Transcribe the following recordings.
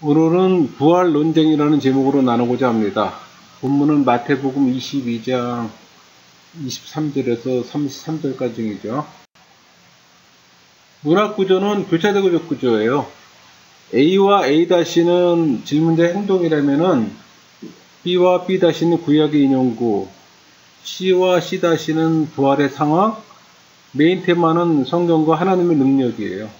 오늘은 부활 논쟁이라는 제목으로 나누고자 합니다. 본문은 마태복음 22장 23절에서 33절까지이죠. 문학구조는 교차대고적 구조예요. A와 A-는 질문자 행동이라면은 B와 B-는 구약의 인용구, C와 C-는 부활의 상황, 메인 테마는 성경과 하나님의 능력이에요.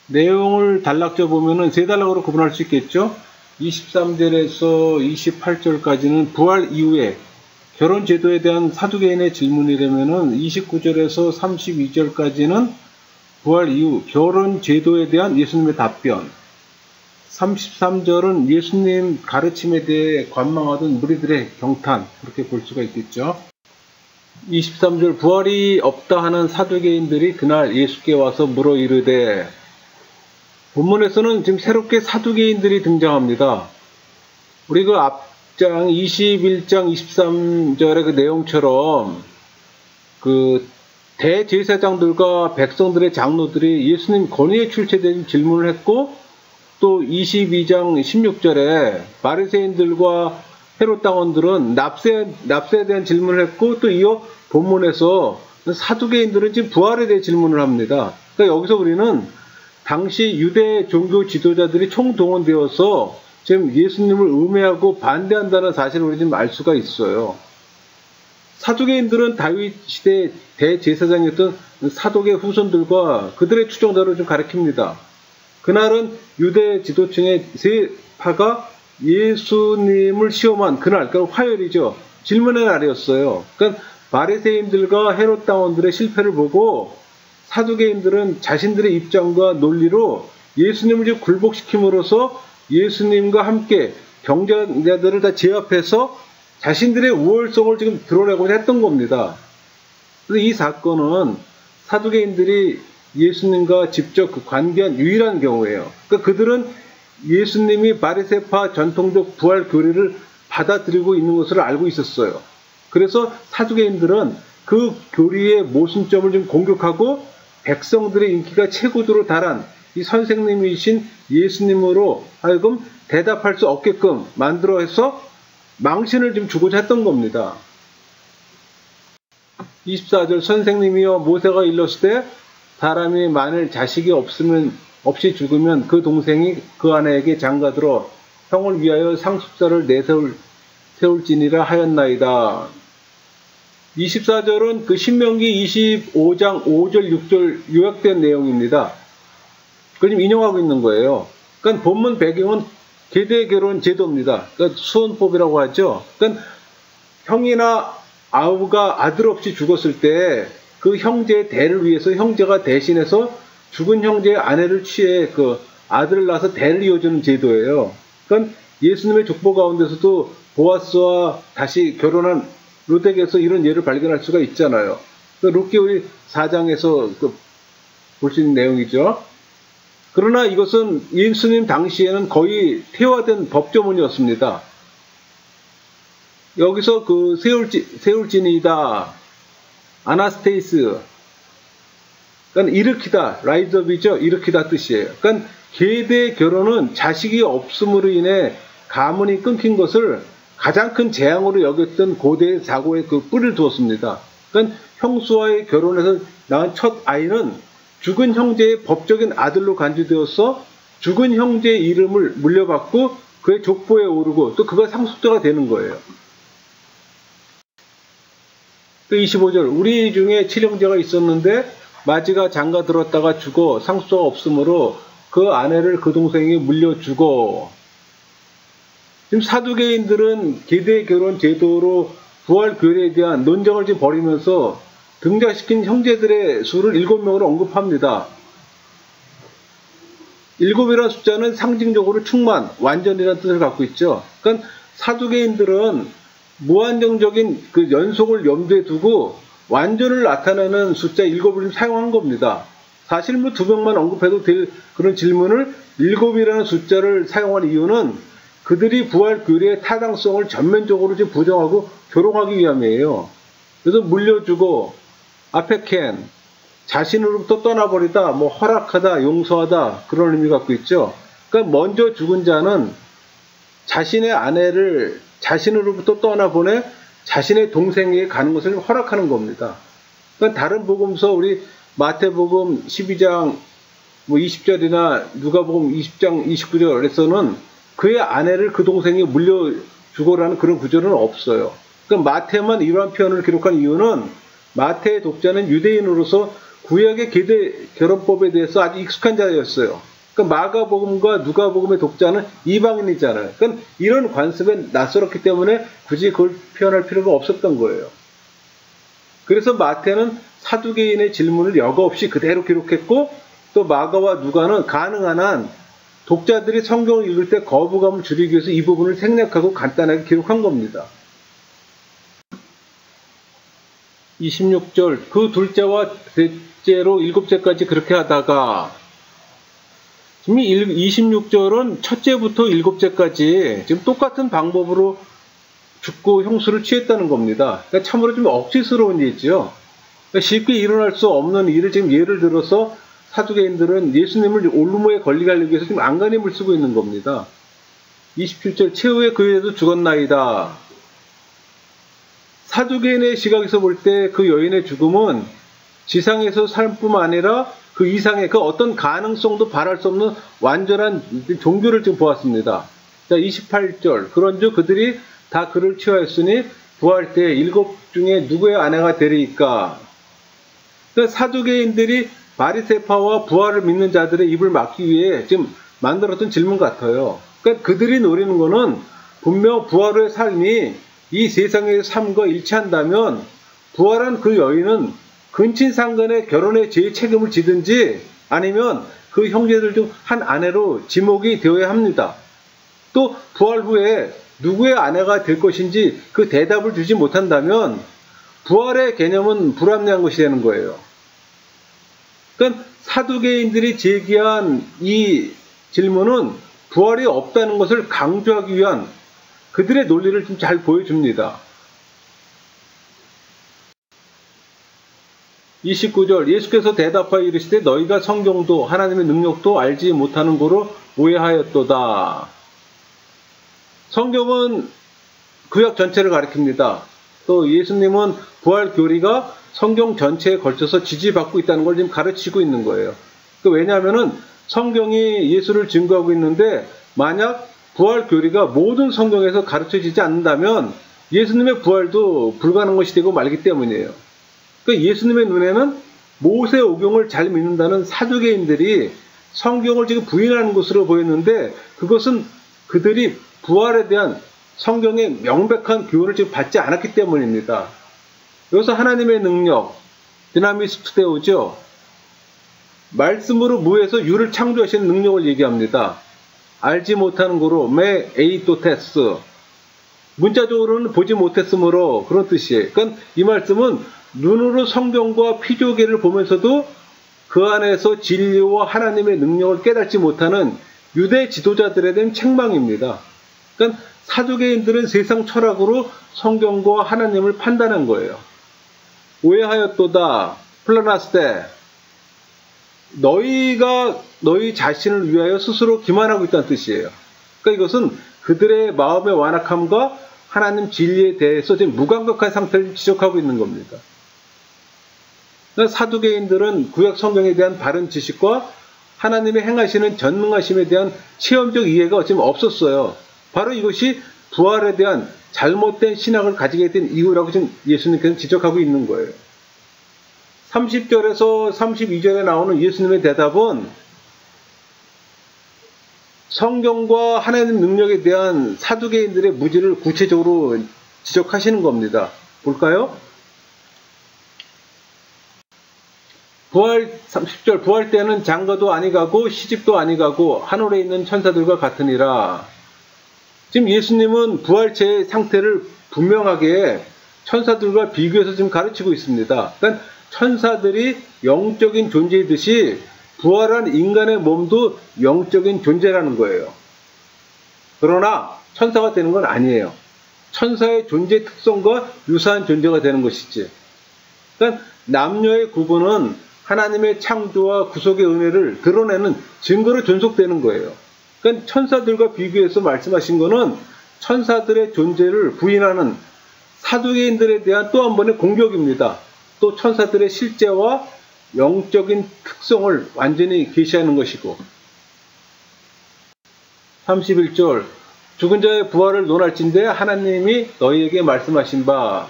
내용을 단락져 보면은 세 단락으로 구분할 수 있겠죠. 23절에서 28절까지는 부활 이후에 결혼 제도에 대한 사두개인의 질문이라면은 29절에서 32절까지는 부활 이후 결혼 제도에 대한 예수님의 답변, 33절은 예수님 가르침에 대해 관망하던 무리들의 경탄, 그렇게 볼 수가 있겠죠. 23절 부활이 없다 하는 사두개인들이 그날 예수께 와서 물어 이르되, 본문에서는 지금 새롭게 사두개인들이 등장합니다. 우리 그 앞장 21장 23절의 그 내용처럼 그 대제사장들과 백성들의 장로들이 예수님 권위에 출처된 질문을 했고, 또 22장 16절에 바리새인들과 헤롯 당원들은 납세에 대한 질문을 했고, 또 이어 본문에서 사두개인들은 지금 부활에 대해 질문을 합니다. 그러니까 여기서 우리는 당시 유대 종교 지도자들이 총동원되어서 지금 예수님을 음해하고 반대한다는 사실을 우리 지금 알 수가 있어요. 사두개인들은 다윗 시대 대제사장이었던 사독의 후손들과 그들의 추종자를 좀 가리킵니다. 그날은 유대 지도층의 세 파가 예수님을 시험한 그날, 그러니까 화요일이죠. 질문의 날이었어요. 그러니까 바리새인들과 헤롯 당원들의 실패를 보고 사두개인들은 자신들의 입장과 논리로 예수님을 좀 굴복시킴으로써 예수님과 함께 경쟁자들을 다 제압해서 자신들의 우월성을 지금 드러내고자 했던 겁니다. 그래서 이 사건은 사두개인들이 예수님과 직접 관계한 유일한 경우예요. 그러니까 그들은 예수님이 바리새파 전통적 부활 교리를 받아들이고 있는 것을 알고 있었어요. 그래서 사두개인들은 그 교리의 모순점을 좀 공격하고 백성들의 인기가 최고조로 달한 이 선생님이신 예수님으로 하여금 대답할 수 없게끔 만들어 해서 망신을 좀 주고자 했던 겁니다. 24절 선생님이여 모세가 일렀을 때 사람이 만일 자식이 없이 죽으면 그 동생이 그 아내에게 장가들어 형을 위하여 상속자를 세울지니라 하였나이다. 24절은 그 신명기 25장 5절 6절 요약된 내용입니다. 그걸 지금 인용하고 있는 거예요. 그러니까 본문 배경은 계대 결혼 제도입니다. 그러니까 수혼법이라고 하죠. 그러니까 형이나 아우가 아들 없이 죽었을 때 그 형제의 대를 위해서 형제가 대신해서 죽은 형제의 아내를 취해 그 아들을 낳아서 대를 이어주는 제도예요. 그러니까 예수님의 족보 가운데서도 보아스와 다시 결혼한 룻에게서 이런 예를 발견할 수가 있잖아요. 룻기 4장에서 볼 수 있는 내용이죠. 그러나 이것은 예수님 당시에는 거의 태화된 법조문이었습니다. 여기서 그 세울지니이다, 아나스테이스, 그러니까 일으키다, 라이즈업이죠. 일으키다 뜻이에요. 그러니까 계대 결혼은 자식이 없음으로 인해 가문이 끊긴 것을 가장 큰 재앙으로 여겼던 고대 사고에 그 뿌리를 두었습니다. 그러니까 형수와의 결혼에서 낳은 첫 아이는 죽은 형제의 법적인 아들로 간주되어서 죽은 형제의 이름을 물려받고 그의 족보에 오르고 또 그가 상속자가 되는 거예요. 25절 우리 중에 7형제가 있었는데 마지가 장가 들었다가 죽어 상속자가 없으므로 그 아내를 그 동생이 물려주고, 지금 사두개인들은 계대 결혼 제도로 부활 교리에 대한 논쟁을 지금 벌이면서 등장시킨 형제들의 수를 7명으로 언급합니다. 7이라는 숫자는 상징적으로 충만, 완전이라는 뜻을 갖고 있죠. 그러니까 사두개인들은 무한정적인 그 연속을 염두에 두고 완전을 나타내는 숫자 7을 사용한 겁니다. 사실 뭐 2명만 언급해도 될 그런 질문을 7이라는 숫자를 사용한 이유는 그들이 부활 교리의 타당성을 전면적으로 지금 부정하고 조롱하기 위함이에요. 그래서 물려주고, 아페켄, 자신으로부터 떠나버리다, 뭐 허락하다, 용서하다 그런 의미 갖고 있죠. 그러니까 먼저 죽은 자는 자신의 아내를 자신으로부터 떠나보내 자신의 동생에게 가는 것을 허락하는 겁니다. 그러니까 다른 복음서 우리 마태복음 12장 뭐 20절이나 누가복음 20장 29절에서는 그의 아내를 그 동생이 물려주고라는 그런 구절은 없어요. 그러니까 마태만 이러한 표현을 기록한 이유는 마태의 독자는 유대인으로서 구약의 결혼법에 대해서 아주 익숙한 자였어요. 그러니까 마가복음과 누가복음의 독자는 이방인이잖아요. 그러니까 이런 관습에 낯설었기 때문에 굳이 그걸 표현할 필요가 없었던 거예요. 그래서 마태는 사두개인의 질문을 여과 없이 그대로 기록했고, 또 마가와 누가는 가능한 한 독자들이 성경을 읽을 때 거부감을 줄이기 위해서 이 부분을 생략하고 간단하게 기록한 겁니다. 26절, 그 둘째와 셋째로 일곱째까지 그렇게 하다가, 지금 26절은 첫째부터 일곱째까지 지금 똑같은 방법으로 죽고 형수를 취했다는 겁니다. 그러니까 참으로 좀 억지스러운 일이죠. 그러니까 쉽게 일어날 수 없는 일을 지금 예를 들어서 사두개인들은 예수님을 올무에 걸리게 하려고 해서 지금 안간힘을 쓰고 있는 겁니다. 27절, 최후에 그에도 죽었나이다. 사두개인의 시각에서 볼 때 그 여인의 죽음은 지상에서 삶뿐만 아니라 그 이상의 그 어떤 가능성도 바랄 수 없는 완전한 종교를 지금 보았습니다. 자, 28절, 그런즉 그들이 다 그를 취하였으니 부활 때 일곱 중에 누구의 아내가 되리이까. 그러니까 사두개인들이 바리새파와 부활을 믿는 자들의 입을 막기 위해 지금 만들었던 질문 같아요. 그러니까 그들이 노리는 거는 분명 부활 후의 삶이 이 세상의 삶과 일치한다면 부활한 그 여인은 근친상간의 결혼의 제 책임을 지든지 아니면 그 형제들 중 한 아내로 지목이 되어야 합니다. 또 부활 후에 누구의 아내가 될 것인지 그 대답을 주지 못한다면 부활의 개념은 불합리한 것이 되는 거예요. 그러니까 사두개인들이 제기한 이 질문은 부활이 없다는 것을 강조하기 위한 그들의 논리를 좀 잘 보여줍니다. 29절, 예수께서 대답하여 이르시되 너희가 성경도 하나님의 능력도 알지 못하는 고로 오해하였도다. 성경은 구약 전체를 가리킵니다. 또 예수님은 부활 교리가 성경 전체에 걸쳐서 지지받고 있다는 걸 지금 가르치고 있는 거예요. 왜냐하면 성경이 예수를 증거하고 있는데 만약 부활 교리가 모든 성경에서 가르쳐지지 않는다면 예수님의 부활도 불가능한 것이 되고 말기 때문이에요. 그러니까 예수님의 눈에는 모세 오경을 잘 믿는다는 사두개인들이 성경을 지금 부인하는 것으로 보였는데 그것은 그들이 부활에 대한 성경의 명백한 교훈을 지금 받지 않았기 때문입니다. 여기서 하나님의 능력, 디나미스 투데오죠. 말씀으로 무에서 유를 창조하시는 능력을 얘기합니다. 알지 못하는 거로 메 에이토테스, 문자적으로는 보지 못했으므로 그런 뜻이에요. 그러니까 이 말씀은 눈으로 성경과 피조계를 보면서도 그 안에서 진리와 하나님의 능력을 깨닫지 못하는 유대 지도자들에 대한 책망입니다. 그러니까 사두개인들은 세상 철학으로 성경과 하나님을 판단한 거예요. 오해하였도다, 플라나스테, 너희가 너희 자신을 위하여 스스로 기만하고 있다는 뜻이에요. 그러니까 이것은 그들의 마음의 완악함과 하나님 진리에 대해서 지금 무감각한 상태를 지적하고 있는 겁니다. 그러니까 사두개인들은 구약 성경에 대한 바른 지식과 하나님의 행하시는 전능하심에 대한 체험적 이해가 지금 없었어요. 바로 이것이 부활에 대한 잘못된 신학을 가지게 된 이유라고 지금 예수님께서 지적하고 있는 거예요. 30절에서 32절에 나오는 예수님의 대답은 성경과 하나님 능력에 대한 사두개인들의 무지를 구체적으로 지적하시는 겁니다. 볼까요? 부활 30절, 부활 때는 장가도 아니가고 시집도 아니가고 하늘에 있는 천사들과 같으니라. 지금 예수님은 부활체의 상태를 분명하게 천사들과 비교해서 지금 가르치고 있습니다. 그러니까 천사들이 영적인 존재이듯이 부활한 인간의 몸도 영적인 존재라는 거예요. 그러나 천사가 되는 건 아니에요. 천사의 존재 특성과 유사한 존재가 되는 것이지. 그러니까 남녀의 구분은 하나님의 창조와 구속의 은혜를 드러내는 증거로 존속되는 거예요. 그러니까 천사들과 비교해서 말씀하신 거는 천사들의 존재를 부인하는 사두개인들에 대한 또 한 번의 공격입니다. 또 천사들의 실제와 영적인 특성을 완전히 계시하는 것이고. 31절 죽은 자의 부활을 논할진대 하나님이 너희에게 말씀하신 바.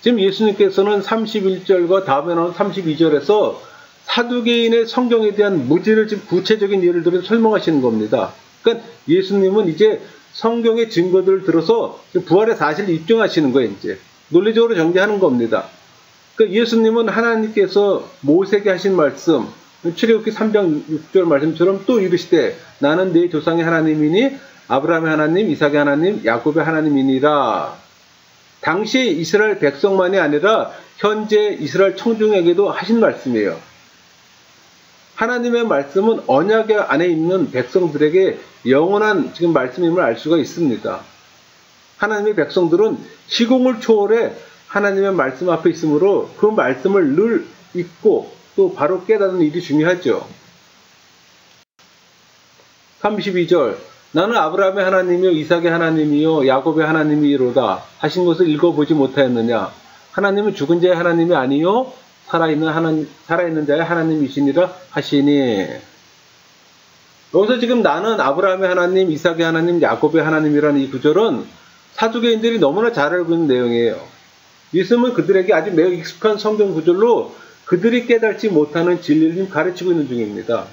지금 예수님께서는 31절과 다음에 나온 32절에서 사두개인의 성경에 대한 무지를 지금 구체적인 예를 들어 설명하시는 겁니다. 그러니까 예수님은 이제 성경의 증거들을 들어서 부활의 사실을 입증하시는 거예요. 이제 논리적으로 전개하는 겁니다. 그러니까 예수님은 하나님께서 모세에게 하신 말씀, 출애굽기 3장 6절 말씀처럼 또 이르시되 나는 네 조상의 하나님이니 아브라함의 하나님, 이삭의 하나님, 야곱의 하나님이니라. 당시 이스라엘 백성만이 아니라 현재 이스라엘 청중에게도 하신 말씀이에요. 하나님의 말씀은 언약 안에 있는 백성들에게 영원한 지금 말씀임을 알 수가 있습니다. 하나님의 백성들은 시공을 초월해 하나님의 말씀 앞에 있으므로 그 말씀을 늘 읽고 또 바로 깨닫는 일이 중요하죠. 32절 나는 아브라함의 하나님이요 이삭의 하나님이요 야곱의 하나님이로다 하신 것을 읽어보지 못하였느냐. 하나님은 죽은 자의 하나님이 아니요 살아있는 자의 하나님이시니라 하시니. 여기서 지금 나는 아브라함의 하나님, 이삭의 하나님, 야곱의 하나님이라는 이 구절은 사두개인들이 너무나 잘 알고 있는 내용이에요. 예수님은 그들에게 아주 매우 익숙한 성경 구절로 그들이 깨닫지 못하는 진리를 가르치고 있는 중입니다.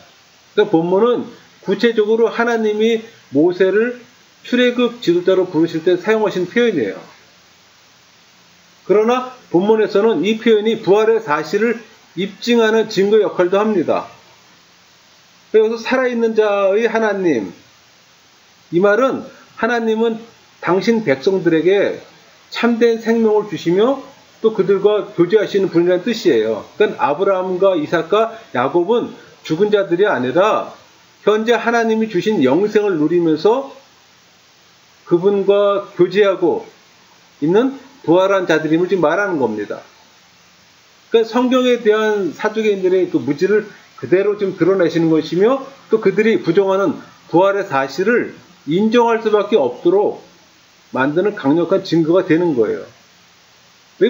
그러니까 본문은 구체적으로 하나님이 모세를 출애굽 지도자로 부르실 때 사용하신 표현이에요. 그러나 본문에서는 이 표현이 부활의 사실을 입증하는 증거 역할도 합니다. 여기서 살아있는 자의 하나님, 이 말은 하나님은 당신 백성들에게 참된 생명을 주시며 또 그들과 교제하시는 분이라는 뜻이에요. 그러니까 아브라함과 이삭과 야곱은 죽은 자들이 아니라 현재 하나님이 주신 영생을 누리면서 그분과 교제하고 있는 부활한 자들임을 지금 말하는 겁니다. 그러니까 성경에 대한 사두개인들의 그 무지를 그대로 지금 드러내시는 것이며 또 그들이 부정하는 부활의 사실을 인정할 수밖에 없도록 만드는 강력한 증거가 되는 거예요.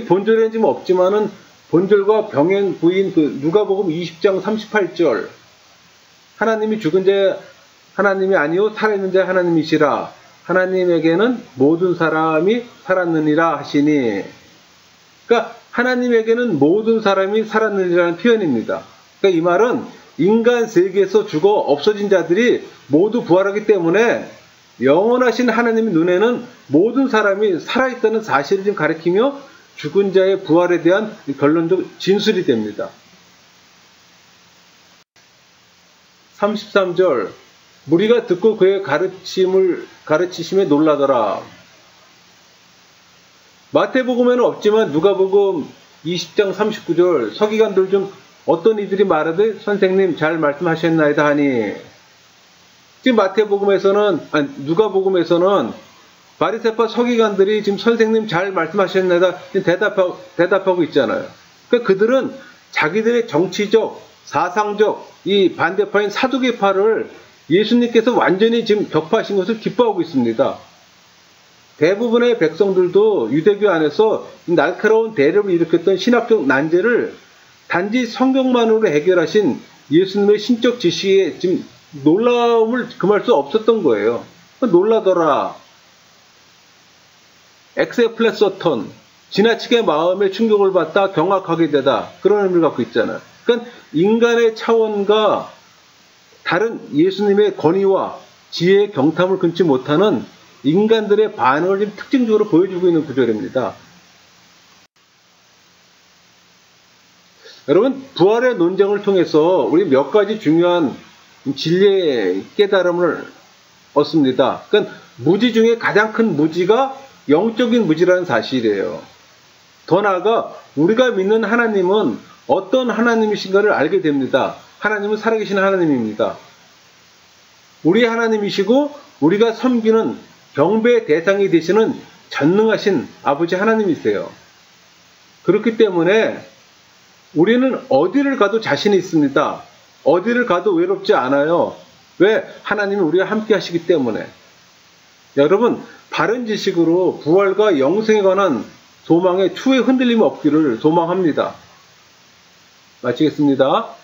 본절에는 지금 없지만은 본절과 병행 부인 그 누가복음 20장 38절 하나님이 죽은 자 하나님이 아니요 살아있는 자 하나님이시라 하나님에게는 모든 사람이 살았느니라 하시니. 그러니까 하나님에게는 모든 사람이 살았느니라는 표현입니다. 그러니까 이 말은 인간 세계에서 죽어 없어진 자들이 모두 부활하기 때문에 영원하신 하나님의 눈에는 모든 사람이 살아있다는 사실을 지금 가리키며 죽은 자의 부활에 대한 결론적 진술이 됩니다. 33절 무리가 듣고 그의 가르치심에 놀라더라. 마태복음에는 없지만 누가복음 20장 39절 서기관들 중 어떤 이들이 말하되 선생님 잘 말씀하셨나이다 하니. 지금 누가복음에서는 바리새파 서기관들이 지금 선생님 잘 말씀하셨나이다 대답하고 있잖아요. 그러니까 그들은 자기들의 정치적, 사상적 이 반대파인 사두개파를 예수님께서 완전히 지금 격파하신 것을 기뻐하고 있습니다. 대부분의 백성들도 유대교 안에서 날카로운 대립을 일으켰던 신학적 난제를 단지 성경만으로 해결하신 예수님의 신적 지식에 지금 놀라움을 금할 수 없었던 거예요. 놀라더라. 엑세플레소톤, 지나치게 마음의 충격을 받다 경악하게 되다. 그런 의미를 갖고 있잖아요. 그러니까 인간의 차원과 다른 예수님의 권위와 지혜의 경탐을 금치 못하는 인간들의 반응을 지금 특징적으로 보여주고 있는 구절입니다. 여러분, 부활의 논쟁을 통해서 우리 몇 가지 중요한 진리의 깨달음을 얻습니다. 그러니까 무지 중에 가장 큰 무지가 영적인 무지라는 사실이에요. 더 나아가 우리가 믿는 하나님은 어떤 하나님이신가를 알게 됩니다. 하나님은 살아계신 하나님입니다. 우리 하나님이시고 우리가 섬기는 경배의 대상이 되시는 전능하신 아버지 하나님이세요. 그렇기 때문에 우리는 어디를 가도 자신이 있습니다. 어디를 가도 외롭지 않아요. 왜? 하나님이 우리와 함께 하시기 때문에. 여러분, 바른 지식으로 부활과 영생에 관한 소망에 추후에 흔들림 없기를 소망합니다. 마치겠습니다.